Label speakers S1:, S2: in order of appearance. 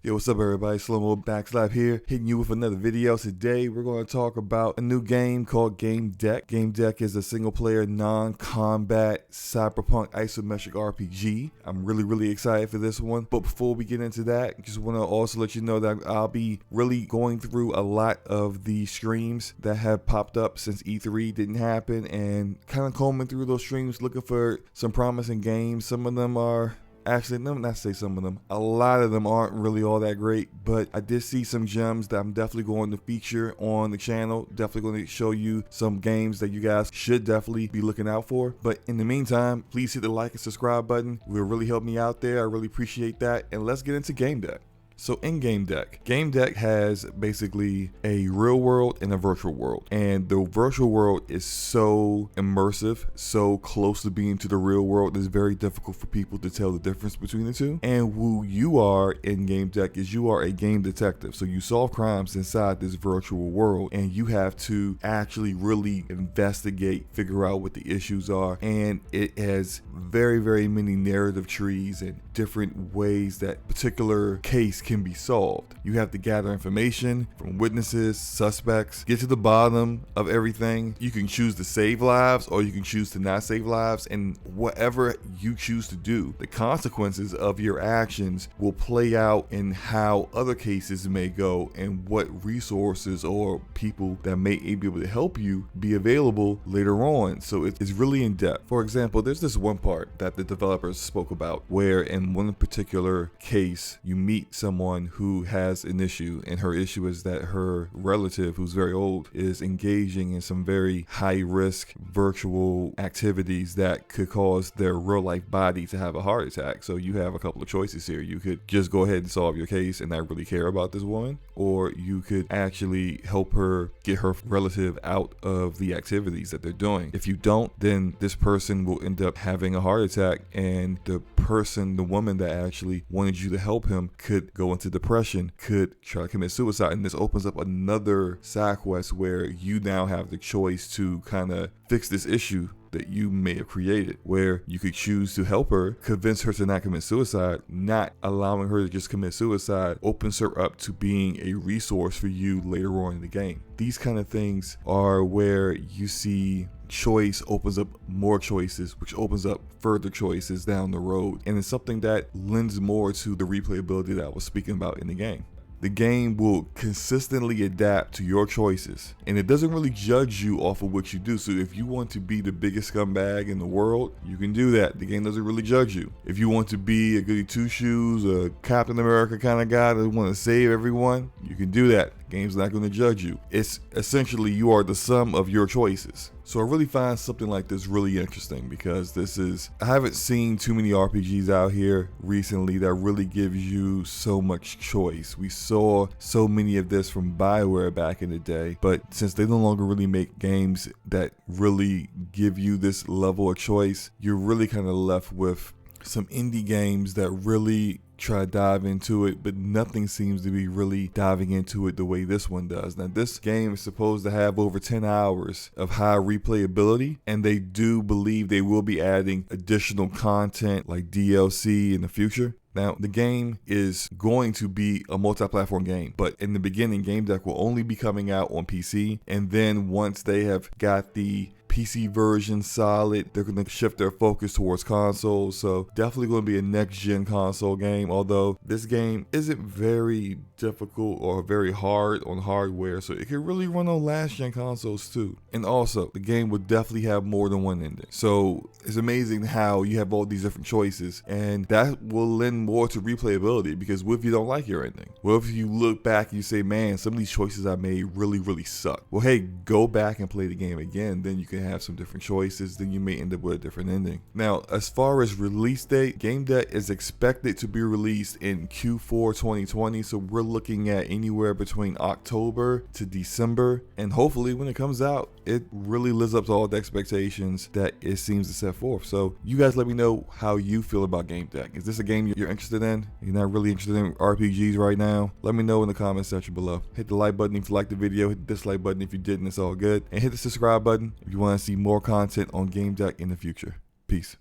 S1: Yo, what's up everybody? SloMoBackSlap here, hitting you with another video. Today we're going to talk about a new game called Gamedec. Gamedec is a single player, non-combat, cyberpunk isometric RPG. I'm really excited for this one. But before we get into that, just want to also let you know that I'll be really going through a lot of the streams that have popped up since E3 didn't happen and kind of combing through those streams looking for some promising games. Some of them are actually, let me not say some of them. A lot of them aren't really all that great, but I did see some gems that I'm definitely going to feature on the channel. Definitely going to show you some games that you guys should definitely be looking out for. But in the meantime, please hit the like and subscribe button. It will really help me out there. I really appreciate that. And let's get into Gamedec. So in Gamedec has basically a real world and a virtual world. And the virtual world is so immersive, so close to being to the real world, it's very difficult for people to tell the difference between the two. And who you are in Gamedec is you are a game detective. So you solve crimes inside this virtual world and you have to actually really investigate, figure out what the issues are. And it has very many narrative trees and different ways that particular case can be solved. You have to gather information from witnesses, suspects, get to the bottom of everything. You can choose to save lives or you can choose to not save lives, and whatever you choose to do, the consequences of your actions will play out in how other cases may go and what resources or people that may be able to help you be available later on. So it's really in depth. For example, there's this one part that the developers spoke about where in one particular case you meet someone who has an issue, and her issue is that her relative, who's very old, is engaging in some very high risk virtual activities that could cause their real life body to have a heart attack. So you have a couple of choices here. You could just go ahead and solve your case and not really care about this woman, or you could actually help her get her relative out of the activities that they're doing. If you don't, then this person will end up having a heart attack, and the woman that actually wanted you to help him could go into depression, could try to commit suicide. And this opens up another side quest where you now have the choice to kind of fix this issue that you may have created, where you could choose to help her, convince her to not commit suicide. Not allowing her to just commit suicide opens her up to being a resource for you later on in the game. These kind of things are where you see choice opens up more choices, which opens up further choices down the road. And it's something that lends more to the replayability that I was speaking about in the game. The game will consistently adapt to your choices, and it doesn't really judge you off of what you do. So if you want to be the biggest scumbag in the world, you can do that. The game doesn't really judge you. If you want to be a goody two-shoes, a Captain America kind of guy that want to save everyone, you can do that. The game's not going to judge you. It's essentially you are the sum of your choices. So I really find something like this really interesting because I haven't seen too many RPGs out here recently that really gives you so much choice. We saw so many of this from BioWare back in the day, but since they no longer really make games that really give you this level of choice, you're really kind of left with some indie games that really try to dive into it, but nothing seems to be really diving into it the way this one does. Now, this game is supposed to have over 10 hours of high replayability, and they do believe they will be adding additional content like DLC in the future. Now, the game is going to be a multi-platform game, but in the beginning, Gamedec will only be coming out on PC, and then once they have got the PC version solid, they're going to shift their focus towards consoles. So definitely going to be a next-gen console game, although this game isn't very difficult or very hard on hardware, so it can really run on last-gen consoles too. And also, the game will definitely have more than one ending. So it's amazing how you have all these different choices, and that will lend more to replayability, because what if you don't like your ending? What if you look back and you say, man, some of these choices I made really suck? Well, hey, go back and play the game again, then you can have some different choices, then you may end up with a different ending. Now, as far as release date, Gamedec is expected to be released in Q4 2020, so we're looking at anywhere between October to December, and hopefully when it comes out, it really lives up to all the expectations that it seems to set forth. So you guys let me know how you feel about Gamedec. Is this a game you're interested in? You're not really interested in RPGs right now? Let me know in the comment section below. Hit the like button if you liked the video, hit the dislike button if you didn't, it's all good, and hit the subscribe button if you want to see more content on Gamedec in the future. Peace.